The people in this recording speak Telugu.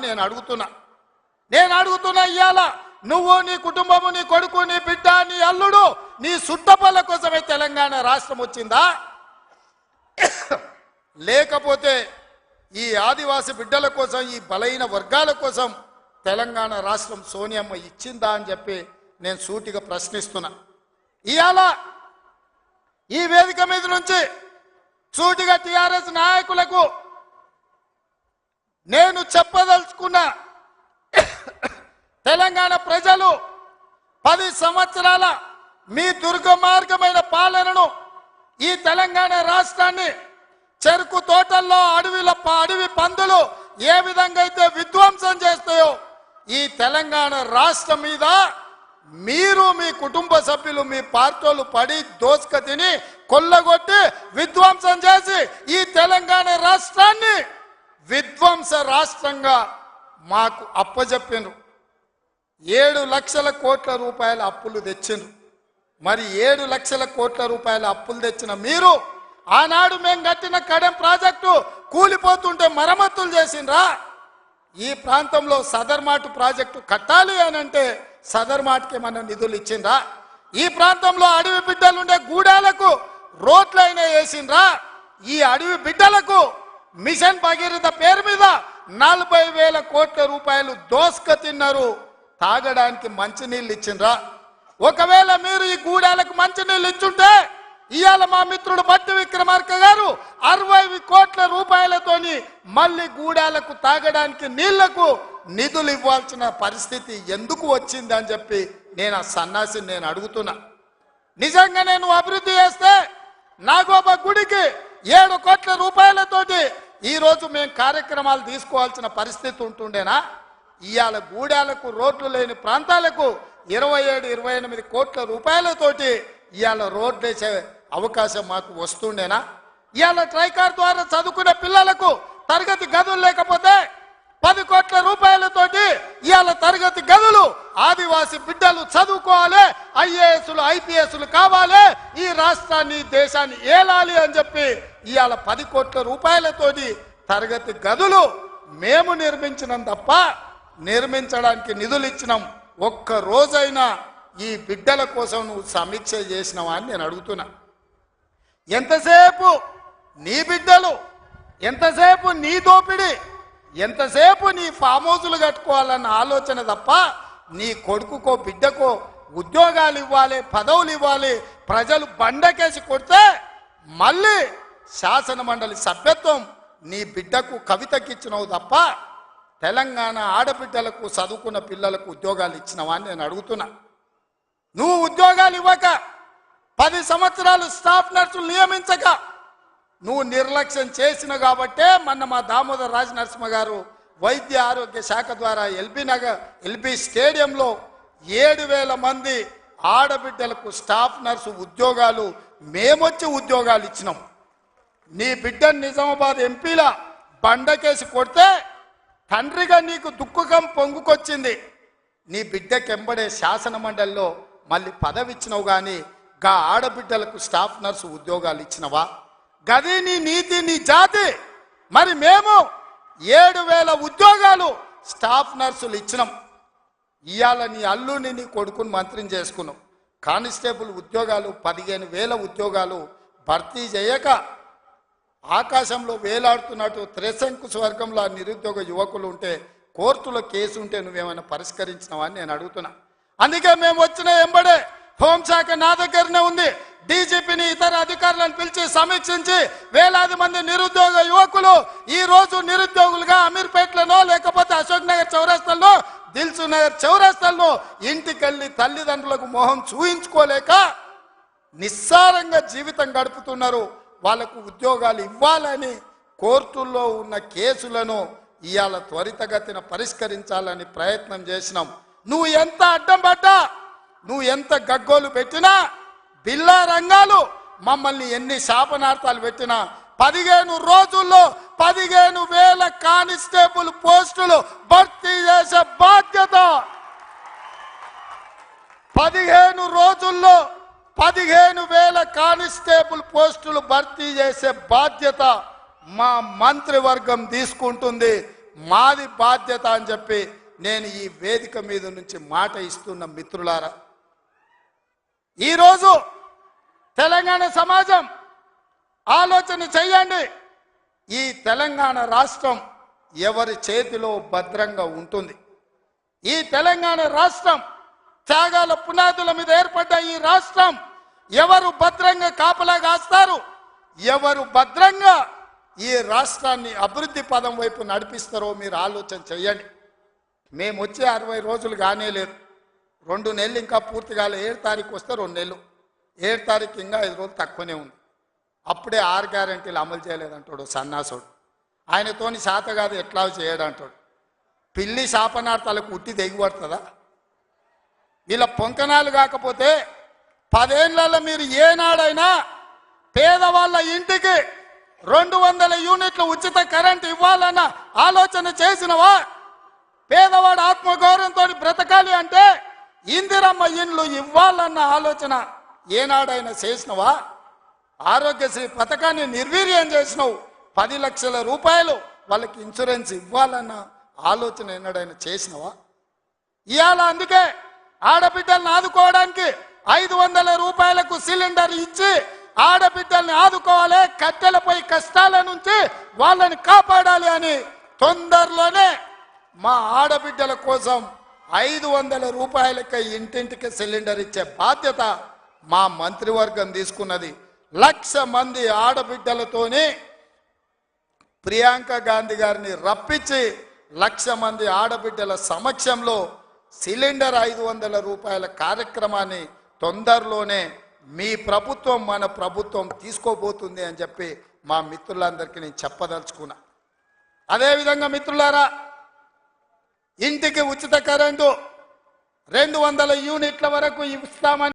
అని నేను అడుగుతున్నా ఇవాళ నువ్వు నీ కుటుంబము నీ కొడుకు నీ బిడ్డ నీ అల్లుడు నీ సుట్టపల్ల కోసమే తెలంగాణ రాష్ట్రం వచ్చిందా లేకపోతే ఈ ఆదివాసి బిడ్డల కోసం ఈ బలైన వర్గాల కోసం తెలంగాణ రాష్ట్రం సోనియమ్మ ఇచ్చిందా అని చెప్పి నేను సూటిగా ప్రశ్నిస్తున్నా ఇవాళ ఈ వేదిక మీద నుంచి సూటిగా టిఆర్ఎస్ నాయకులకు నేను చెప్పదలుచుకున్న తెలంగాణ ప్రజలు 10 సంవత్సరాల మీ దుర్గమార్గమైన పాలనను ఈ తెలంగాణ రాష్ట్రాన్ని చెరుకు తోటల్లో అడవి పందులు ఏ విధంగా అయితే విధ్వంసం చేస్తాయో ఈ తెలంగాణ రాష్ట్రం మీద మీరు మీ కుటుంబ సభ్యులు మీ పార్టీలు పడి దోసుక తిని కొల్లగొట్టి విధ్వంసం చేసి ఈ తెలంగాణ రాష్ట్రాన్ని విధ్వంస రాష్ట్రంగా మాకు అప్పజెప్పినారు 7 లక్షల కోట్ల రూపాయల అప్పులు తెచ్చిండ్రు మరి 7 లక్షల కోట్ల రూపాయల అప్పులు తెచ్చిన మీరు ఆనాడు మేము కట్టిన కడెం ప్రాజెక్టు కూలిపోతుంటే మరమ్మతులు చేసిండ్రా ఈ ప్రాంతంలో సదర్మాటు ప్రాజెక్టు కట్టాలి అని అంటే సదర్మాటుకి ఏమన్నా నిధులు ఇచ్చిండ్రా ఈ ప్రాంతంలో అడవి బిడ్డలుండే గూడాలకు రోడ్లైనా వేసిండ్రా ఈ అడవి బిడ్డలకు మిషన్ భగీరథ పేరు మీద 40,000 కోట్ల రూపాయలు దోసుక తిన్నారు తాగడానికి మంచినీళ్ళు ఇచ్చిండ్రా ఒకవేళ మీరు ఈ గూడాలకు మంచినీళ్ళు ఇచ్చుంటే ఇవాళ మా మిత్రుడు బట్టి విక్రమార్క గారు 60 కోట్ల రూపాయలతోని మళ్ళీ గూడాలకు తాగడానికి నీళ్లకు నిధులు ఇవ్వాల్సిన పరిస్థితి ఎందుకు వచ్చింది అని చెప్పి నేను ఆ సన్నాసిని నేను అడుగుతున్నా నిజంగా నేను అభివృద్ధి చేస్తే నాగోబా గుడికి 7 కోట్ల రూపాయలతోటి ఈరోజు మేము కార్యక్రమాలు తీసుకోవాల్సిన పరిస్థితి ఉంటుండేనా ఇవాళ గూడాలకు రోడ్లు లేని ప్రాంతాలకు 27-28 కోట్ల రూపాయలతోటి ఇవాళ రోడ్లు వేసే అవకాశం మాకు వస్తుండేనా ఇవాళ ట్రైకార్ ద్వారా చదువుకునే పిల్లలకు తరగతి గదులు లేకపోతే 10 కోట్ల రూపాయలతోటి ఇవాళ తరగతి గదులు ఆదివాసి బిడ్డలు చదువుకోవాలి ఐఏఎస్లు ఐపీఎస్లు కావాలి ఈ రాష్ట్రాన్ని దేశాన్ని ఏలాలి అని చెప్పి ఇవాళ 10 కోట్ల రూపాయలతోటి తరగతి గదులు మేము నిర్మించినాం తప్ప నిర్మించడానికి నిధులు ఇచ్చినాం ఒక్క రోజైనా ఈ బిడ్డల కోసం నువ్వు సమీక్ష చేసినావా అని నేను అడుగుతున్నా ఎంతసేపు నీ బిడ్డలు ఎంతసేపు నీ దోపిడి ఎంతసేపు నీ ఫామ్ హౌసులు కట్టుకోవాలన్న ఆలోచన తప్ప నీ కొడుకుకో బిడ్డకో ఉద్యోగాలు ఇవ్వాలి పదవులు ఇవ్వాలి ప్రజలు బండకేసి కొడితే మళ్ళీ శాసన మండలి సభ్యత్వం నీ బిడ్డకు కవితకిచ్చినవు తప్ప తెలంగాణ ఆడబిడ్డలకు చదువుకున్న పిల్లలకు ఉద్యోగాలు ఇచ్చినవా అని నేను అడుగుతున్నా నువ్వు ఉద్యోగాలు ఇవ్వక 10 సంవత్సరాలు స్టాఫ్ నర్సులు నియమించక నువ్వు నిర్లక్ష్యం చేసిన కాబట్టే మొన్న మా దామోదర్ రాజ నరసింహ గారు వైద్య ఆరోగ్య శాఖ ద్వారా ఎల్బీ స్టేడియంలో 7,000 మంది ఆడబిడ్డలకు స్టాఫ్ నర్సు ఉద్యోగాలు మేమొచ్చి ఉద్యోగాలు ఇచ్చినాం నీ బిడ్డను నిజామాబాద్ ఎంపీల బండకేసి కొడితే తండ్రిగా నీకు దుఃఖం పొంగుకొచ్చింది నీ బిడ్డకెంబడే శాసన మండలిలో మళ్ళీ పదవి ఇచ్చినావు కానీ గా ఆడబిడ్డలకు స్టాఫ్ నర్సు ఉద్యోగాలు ఇచ్చినవా గది నీ నీతి నీ జాతి మరి మేము 7,000 ఉద్యోగాలు స్టాఫ్ నర్సులు ఇచ్చినాం ఇవాళ నీ అల్లుని నీ కొడుకుని మంత్రిని చేసుకున్నాం కానిస్టేబుల్ ఉద్యోగాలు 15,000 ఉద్యోగాలు భర్తీ చేయక ఆకాశంలో వేలాడుతున్నట్టు త్రిశంకు స్వర్గంలో నిరుద్యోగ యువకులు ఉంటే కోర్టులో కేసు ఉంటే నువ్వేమైనా పరిష్కరించినావా అని నేను అడుగుతున్నా అందుకే మేము వచ్చిన ఎంబడే హోంశాఖ నా దగ్గరనే ఉంది డీజీపీని ఇతర అధికారులను పిలిచి సమీక్షించి వేలాది మంది నిరుద్యోగ యువకులు ఈ రోజు నిరుద్యోగులుగా అమీర్పేటలోనో లేకపోతే అశోక్ నగర్ చౌరస్తాల్లో దిల్సు నగర్ చౌరస్తాల్లో ఇంటికెళ్ళి తల్లిదండ్రులకు మొహం చూయించుకోలేక నిస్సారంగా జీవితం గడుపుతున్నారు వాళ్ళకు ఉద్యోగాలు ఇవ్వాలని కోర్టుల్లో ఉన్న కేసులను ఇవాళ త్వరితగతిన పరిష్కరించాలని ప్రయత్నం చేసినాం నువ్వు ఎంత అడ్డం పడ్డా నువ్వు ఎంత గగ్గోలు పెట్టినా బిల్లా రంగాలు మమ్మల్ని ఎన్ని శాపనార్థాలు పెట్టినా 15 రోజుల్లో 15,000 కానిస్టేబుల్ పోస్టులు భర్తీ చేసే బాధ్యత 15 రోజుల్లో 15,000 కానిస్టేబుల్ పోస్టులు భర్తీ చేసే బాధ్యత మా మంత్రివర్గం తీసుకుంటుంది మాది బాధ్యత అని చెప్పి నేను ఈ వేదిక మీద నుంచి మాట ఇస్తున్న మిత్రులారా, ఈరోజు తెలంగాణ సమాజం ఆలోచన చెయ్యండి. ఈ తెలంగాణ రాష్ట్రం ఎవరి చేతిలో భద్రంగా ఉంటుంది? ఈ తెలంగాణ రాష్ట్రం త్యాగాల పునాదుల మీద ఏర్పడ్డ ఈ రాష్ట్రం ఎవరు భద్రంగా కాపలా కాస్తారు? ఎవరు భద్రంగా ఈ రాష్ట్రాన్ని అభివృద్ధి పదం వైపు నడిపిస్తారో మీరు ఆలోచన చెయ్యండి. మేము వచ్చే 60 రోజులు కానే లేదు, 2 నెలలు ఇంకా పూర్తి కాలే. 7 తారీఖు వస్తే 2 నెలలు, 7 తారీఖు ఇంకా 5 రోజులు తక్కువనే ఉంది. అప్పుడే 6 గ్యారెంటీలు అమలు చేయలేదంటాడు సన్నాసుడు. ఆయనతోని శాత కాదు ఎట్లా చేయడంటాడు. పిల్లి శాపనార్థాలకు ఉట్టి తెగిపడుతుందా? వీళ్ళ పొంకనాలు కాకపోతే 10 ఏళ్లలో మీరు ఏనాడైనా పేదవాళ్ళ ఇంటికి 200 యూనిట్ల ఉచిత కరెంట్ ఇవ్వాలన్న ఆలోచన చేసినవా? పేదవాడు ఆత్మగౌరవంతో బ్రతకాలి అంటే ఇందిరమ్మ ఇండ్లు ఇవ్వాలన్న ఆలోచన ఏనాడైనా చేసినవా? ఆరోగ్యశ్రీ పథకాన్ని నిర్వీర్యం చేసినావు. 10 లక్షల రూపాయలు వాళ్ళకి ఇన్సూరెన్స్ ఇవ్వాలన్న ఆలోచన ఏనాడైనా చేసినవా? ఇవాళ అందుకే ఆడబిడ్డల్ని ఆదుకోవడానికి 500 రూపాయలకు సిలిండర్ ఇచ్చి ఆడబిడ్డల్ని ఆదుకోవాలి, కట్టెలపై కష్టాల నుంచి వాళ్ళని కాపాడాలి అని తొందరలోనే మా ఆడబిడ్డల కోసం 500 రూపాయలకి ఇంటింటికి సిలిండర్ ఇచ్చే బాధ్యత మా మంత్రివర్గం తీసుకున్నది. 1,00,000 మంది ఆడబిడ్డలతోని ప్రియాంక గాంధీ గారిని రప్పించి 1,00,000 మంది ఆడబిడ్డల సమక్షంలో సిలిండర్ 500 రూపాయల కార్యక్రమాన్ని తొందరలోనే మీ ప్రభుత్వం మన ప్రభుత్వం తీసుకోబోతుంది అని చెప్పి మా మిత్రులందరికీ నేను చెప్పదలుచుకున్నా. అదేవిధంగా మిత్రులారా, ఇంటికి ఉచిత కరెంటు 200 యూనిట్ల వరకు ఇస్తామని